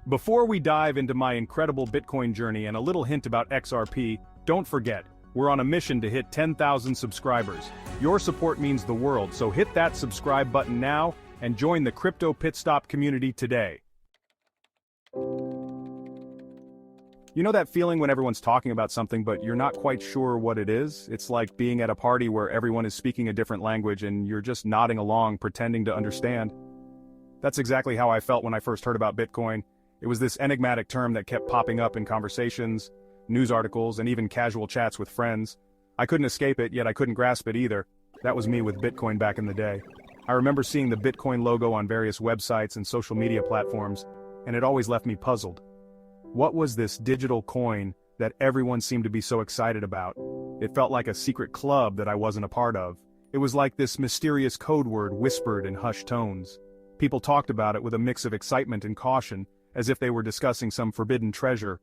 Before we dive into my incredible Bitcoin journey and a little hint about XRP, don't forget, we're on a mission to hit 10,000 subscribers. Your support means the world, so hit that subscribe button now and join the Crypto Pit Stop community today. You know that feeling when everyone's talking about something but you're not quite sure what it is? It's like being at a party where everyone is speaking a different language and you're just nodding along pretending to understand. That's exactly how I felt when I first heard about Bitcoin. It was this enigmatic term that kept popping up in conversations, news articles, and even casual chats with friends. I couldn't escape it, yet I couldn't grasp it either. That was me with Bitcoin back in the day. I remember seeing the Bitcoin logo on various websites and social media platforms, and it always left me puzzled. What was this digital coin that everyone seemed to be so excited about? It felt like a secret club that I wasn't a part of. It was like this mysterious code word whispered in hushed tones. People talked about it with a mix of excitement and caution, as if they were discussing some forbidden treasure.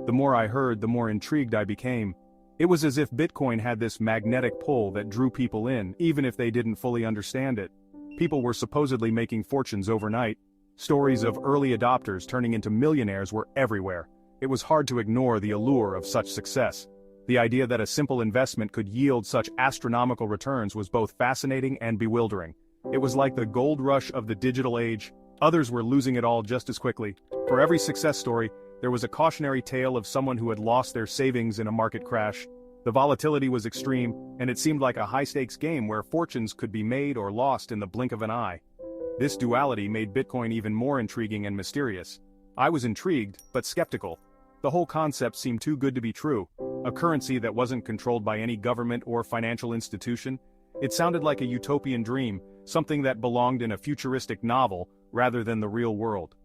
The more I heard, the more intrigued I became. It was as if Bitcoin had this magnetic pull that drew people in, even if they didn't fully understand it. People were supposedly making fortunes overnight. Stories of early adopters turning into millionaires were everywhere. It was hard to ignore the allure of such success. The idea that a simple investment could yield such astronomical returns was both fascinating and bewildering. It was like the gold rush of the digital age. Others were losing it all just as quickly. For every success story, there was a cautionary tale of someone who had lost their savings in a market crash. The volatility was extreme, and it seemed like a high-stakes game where fortunes could be made or lost in the blink of an eye. This duality made Bitcoin even more intriguing and mysterious. I was intrigued, but skeptical. The whole concept seemed too good to be true. A currency that wasn't controlled by any government or financial institution. It sounded like a utopian dream, something that belonged in a futuristic novel, rather than the real world.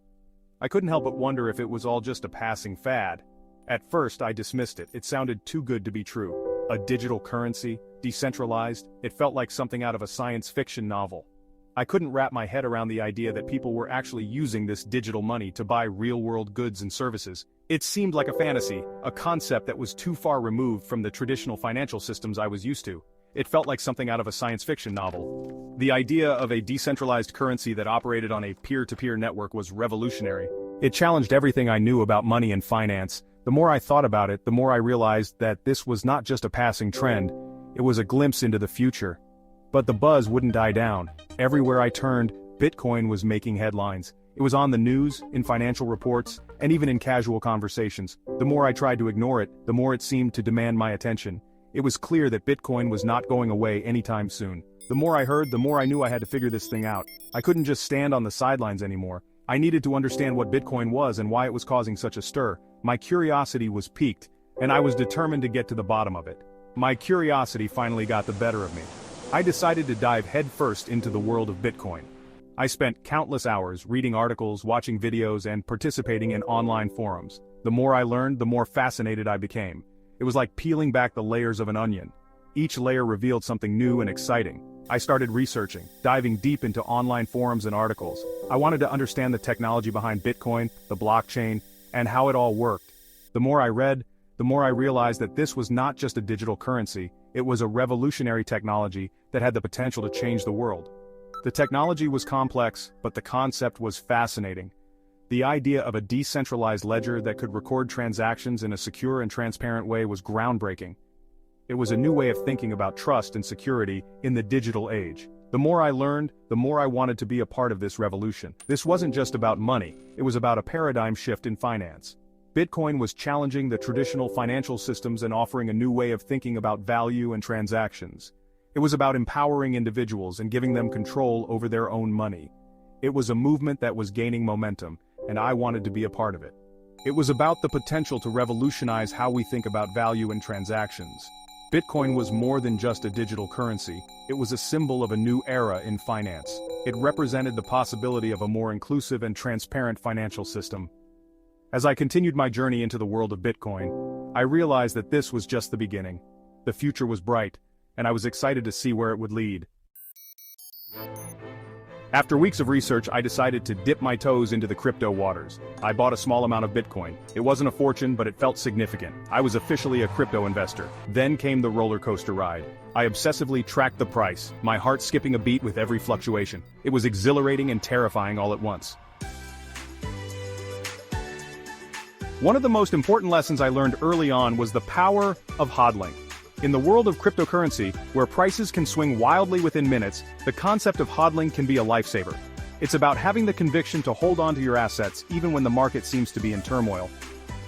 I couldn't help but wonder if it was all just a passing fad. At first I dismissed it. It sounded too good to be true. A digital currency, decentralized, it felt like something out of a science fiction novel. I couldn't wrap my head around the idea that people were actually using this digital money to buy real-world goods and services. It seemed like a fantasy, a concept that was too far removed from the traditional financial systems I was used to. It felt like something out of a science fiction novel. The idea of a decentralized currency that operated on a peer-to-peer network was revolutionary. It challenged everything I knew about money and finance. The more I thought about it, the more I realized that this was not just a passing trend, it was a glimpse into the future. But the buzz wouldn't die down. Everywhere I turned, Bitcoin was making headlines. It was on the news, in financial reports, and even in casual conversations. The more I tried to ignore it, the more it seemed to demand my attention. It was clear that Bitcoin was not going away anytime soon. The more I heard, the more I knew I had to figure this thing out. I couldn't just stand on the sidelines anymore. I needed to understand what Bitcoin was and why it was causing such a stir. My curiosity was piqued, and I was determined to get to the bottom of it. My curiosity finally got the better of me. I decided to dive headfirst into the world of Bitcoin. I spent countless hours reading articles, watching videos, and participating in online forums. The more I learned, the more fascinated I became. It was like peeling back the layers of an onion. Each layer revealed something new and exciting. I started researching, diving deep into online forums and articles. I wanted to understand the technology behind Bitcoin, the blockchain, and how it all worked. The more I read, the more I realized that this was not just a digital currency, it was a revolutionary technology that had the potential to change the world. The technology was complex, but the concept was fascinating. The idea of a decentralized ledger that could record transactions in a secure and transparent way was groundbreaking. It was a new way of thinking about trust and security in the digital age. The more I learned, the more I wanted to be a part of this revolution. This wasn't just about money, it was about a paradigm shift in finance. Bitcoin was challenging the traditional financial systems and offering a new way of thinking about value and transactions. It was about empowering individuals and giving them control over their own money. It was a movement that was gaining momentum, and I wanted to be a part of it. It was about the potential to revolutionize how we think about value and transactions. Bitcoin was more than just a digital currency, it was a symbol of a new era in finance. It represented the possibility of a more inclusive and transparent financial system. As I continued my journey into the world of Bitcoin, I realized that this was just the beginning. The future was bright, and I was excited to see where it would lead. After weeks of research, I decided to dip my toes into the crypto waters. I bought a small amount of Bitcoin. It wasn't a fortune, but it felt significant. I was officially a crypto investor. Then came the roller coaster ride. I obsessively tracked the price, my heart skipping a beat with every fluctuation. It was exhilarating and terrifying all at once. One of the most important lessons I learned early on was the power of hodling. In the world of cryptocurrency, where prices can swing wildly within minutes, the concept of hodling can be a lifesaver. It's about having the conviction to hold on to your assets even when the market seems to be in turmoil.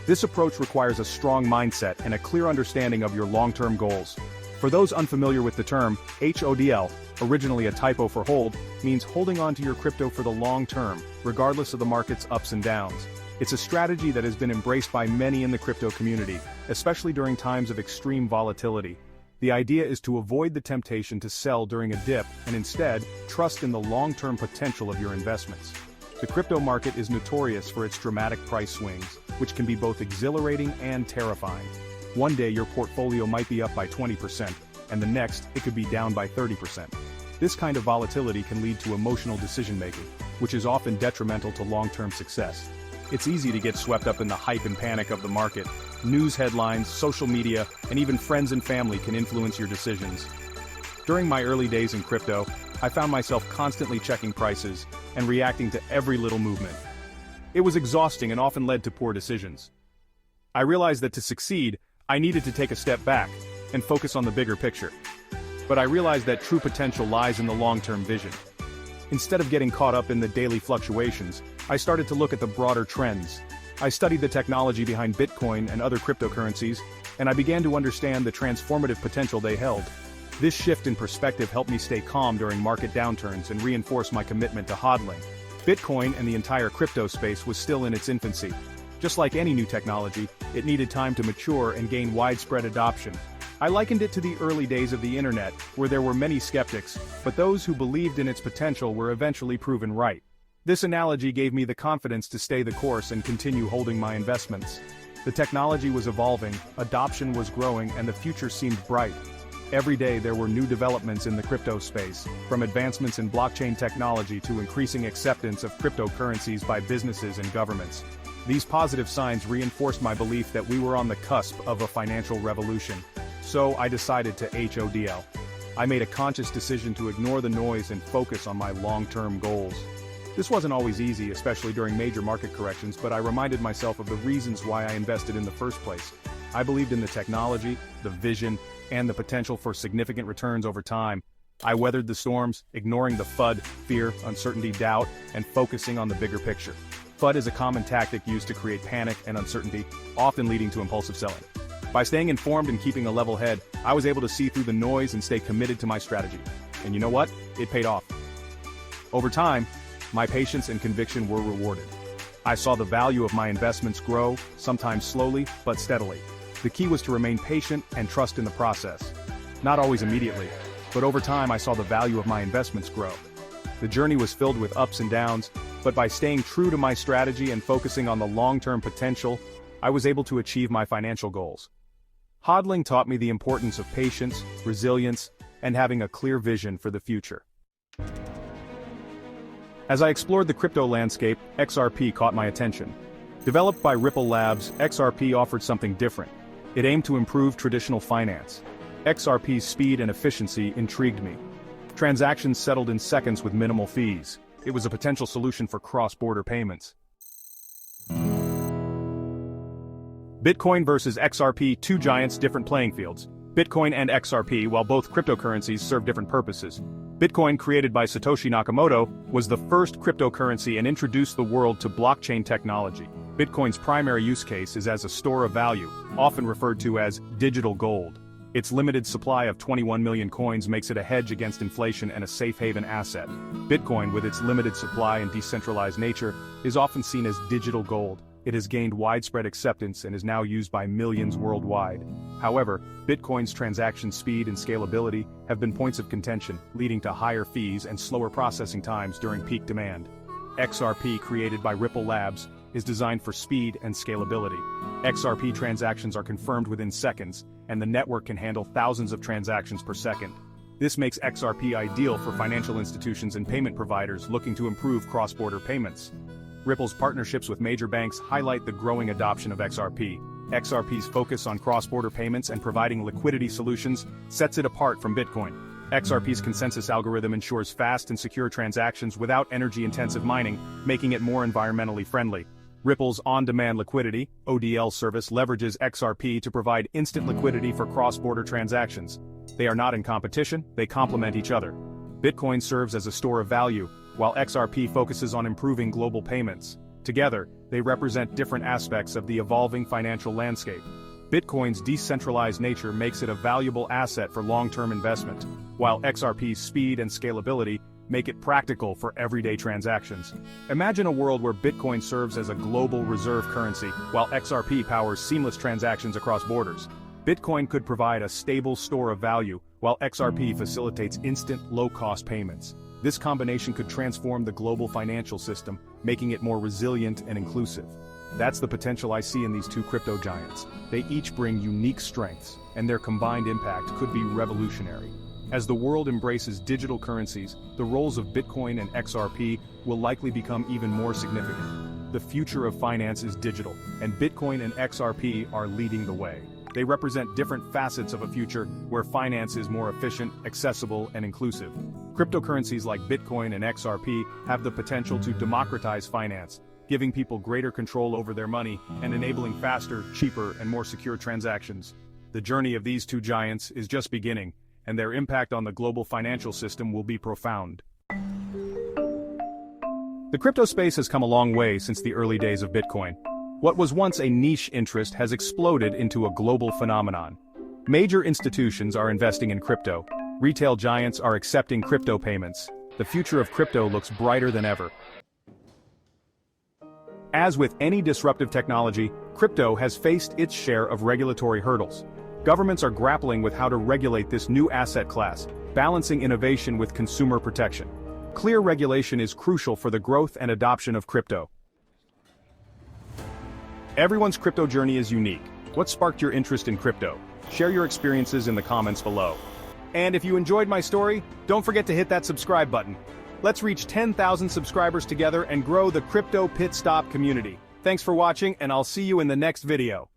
This approach requires a strong mindset and a clear understanding of your long-term goals. For those unfamiliar with the term, HODL, originally a typo for hold, means holding on to your crypto for the long term, regardless of the market's ups and downs. It's a strategy that has been embraced by many in the crypto community, especially during times of extreme volatility. The idea is to avoid the temptation to sell during a dip and instead, trust in the long-term potential of your investments. The crypto market is notorious for its dramatic price swings, which can be both exhilarating and terrifying. One day your portfolio might be up by 20%, and the next, it could be down by 30%. This kind of volatility can lead to emotional decision-making, which is often detrimental to long-term success. It's easy to get swept up in the hype and panic of the market. News headlines, social media, and even friends and family can influence your decisions. During my early days in crypto, I found myself constantly checking prices and reacting to every little movement. It was exhausting and often led to poor decisions. I realized that to succeed, I needed to take a step back and focus on the bigger picture. But I realized that true potential lies in the long-term vision. Instead of getting caught up in the daily fluctuations, I started to look at the broader trends. I studied the technology behind Bitcoin and other cryptocurrencies, and I began to understand the transformative potential they held. This shift in perspective helped me stay calm during market downturns and reinforce my commitment to hodling. Bitcoin and the entire crypto space was still in its infancy. Just like any new technology, it needed time to mature and gain widespread adoption. I likened it to the early days of the internet, where there were many skeptics, but those who believed in its potential were eventually proven right. This analogy gave me the confidence to stay the course and continue holding my investments. The technology was evolving, adoption was growing, and the future seemed bright. Every day there were new developments in the crypto space, from advancements in blockchain technology to increasing acceptance of cryptocurrencies by businesses and governments. These positive signs reinforced my belief that we were on the cusp of a financial revolution. So I decided to HODL. I made a conscious decision to ignore the noise and focus on my long-term goals. This wasn't always easy, especially during major market corrections, but I reminded myself of the reasons why I invested in the first place. I believed in the technology, the vision, and the potential for significant returns over time. I weathered the storms, ignoring the FUD, fear, uncertainty, doubt, and focusing on the bigger picture. FUD is a common tactic used to create panic and uncertainty, often leading to impulsive selling. By staying informed and keeping a level head, I was able to see through the noise and stay committed to my strategy. And you know what? It paid off. Over time, my patience and conviction were rewarded. I saw the value of my investments grow, sometimes slowly, but steadily. The key was to remain patient and trust in the process. Not always immediately, but over time I saw the value of my investments grow. The journey was filled with ups and downs, but by staying true to my strategy and focusing on the long-term potential, I was able to achieve my financial goals. Hodling taught me the importance of patience, resilience, and having a clear vision for the future. As I explored the crypto landscape, XRP caught my attention. Developed by Ripple Labs, XRP offered something different. It aimed to improve traditional finance. XRP's speed and efficiency intrigued me. Transactions settled in seconds with minimal fees. It was a potential solution for cross-border payments. Bitcoin versus XRP, two giants, different playing fields. Bitcoin and XRP, while both cryptocurrencies, serve different purposes. Bitcoin, created by Satoshi Nakamoto, was the first cryptocurrency and introduced the world to blockchain technology. Bitcoin's primary use case is as a store of value, often referred to as digital gold. Its limited supply of 21 million coins makes it a hedge against inflation and a safe haven asset. Bitcoin, with its limited supply and decentralized nature, is often seen as digital gold. It has gained widespread acceptance and is now used by millions worldwide. However, Bitcoin's transaction speed and scalability have been points of contention, leading to higher fees and slower processing times during peak demand. XRP, created by Ripple Labs, is designed for speed and scalability. XRP transactions are confirmed within seconds, and the network can handle thousands of transactions per second. This makes XRP ideal for financial institutions and payment providers looking to improve cross-border payments. Ripple's partnerships with major banks highlight the growing adoption of XRP. XRP's focus on cross-border payments and providing liquidity solutions sets it apart from Bitcoin. XRP's consensus algorithm ensures fast and secure transactions without energy-intensive mining, making it more environmentally friendly. Ripple's on-demand liquidity (ODL) service leverages XRP to provide instant liquidity for cross-border transactions. They are not in competition, they complement each other. Bitcoin serves as a store of value, while XRP focuses on improving global payments. Together, they represent different aspects of the evolving financial landscape. Bitcoin's decentralized nature makes it a valuable asset for long-term investment, while XRP's speed and scalability make it practical for everyday transactions. Imagine a world where Bitcoin serves as a global reserve currency, while XRP powers seamless transactions across borders. Bitcoin could provide a stable store of value, while XRP facilitates instant, low-cost payments. This combination could transform the global financial system, making it more resilient and inclusive. That's the potential I see in these two crypto giants. They each bring unique strengths, and their combined impact could be revolutionary. As the world embraces digital currencies, the roles of Bitcoin and XRP will likely become even more significant. The future of finance is digital, and Bitcoin and XRP are leading the way. They represent different facets of a future where finance is more efficient, accessible, and inclusive. Cryptocurrencies like Bitcoin and XRP have the potential to democratize finance, giving people greater control over their money and enabling faster, cheaper, and more secure transactions. The journey of these two giants is just beginning, and their impact on the global financial system will be profound. The crypto space has come a long way since the early days of Bitcoin. What was once a niche interest has exploded into a global phenomenon. Major institutions are investing in crypto. Retail giants are accepting crypto payments. The future of crypto looks brighter than ever. As with any disruptive technology, crypto has faced its share of regulatory hurdles. Governments are grappling with how to regulate this new asset class, balancing innovation with consumer protection. Clear regulation is crucial for the growth and adoption of crypto. Everyone's crypto journey is unique. What sparked your interest in crypto? Share your experiences in the comments below. And if you enjoyed my story, don't forget to hit that subscribe button. Let's reach 10,000 subscribers together and grow the Crypto Pit Stop community. Thanks for watching, and I'll see you in the next video.